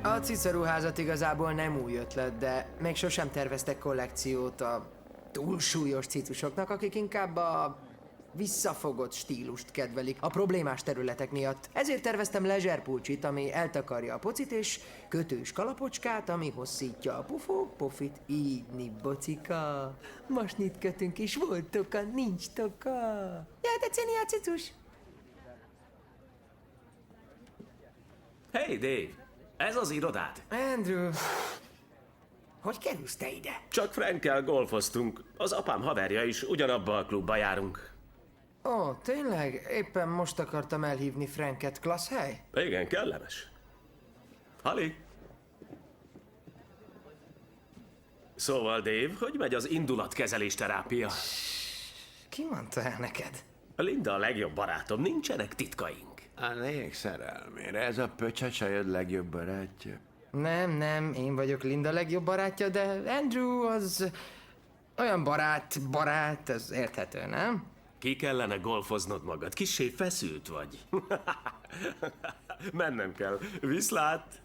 A cicaruházat igazából nem új ötlet, de még sosem terveztek kollekciót a túlsúlyos cicusoknak, akik inkább a visszafogott stílust kedvelik a problémás területek miatt. Ezért terveztem leisure pulcsit, ami eltakarja a pocit, és kötős kalapocskát, ami hosszítja a pofit. Ígyni, bocika. Masnit kötünk, és volt toka, nincs toka. Jöhet egyszerűen a cicus. Hey, Dave! Ez az irodád? Andrew, hogy kerülsz te ide? Csak Frankkel golfoztunk. Az apám haverja is, ugyanabba a klubba járunk. Ó, tényleg? Éppen most akartam elhívni Franket, klassz hely? Igen, kellemes. Hali? Szóval, Dave, hogy megy az indulatkezelés terápia? Ki mondta el neked? Linda a legjobb barátom, nincsenek titkaink. A lényeg szerelmére, ez a pöcsacsajod legjobb barátja. Nem, én vagyok Linda legjobb barátja, de Andrew az olyan barát, ez érthető, nem? Ki kellene golfoznod magad? Kissé feszült vagy. Mennem kell. Viszlát!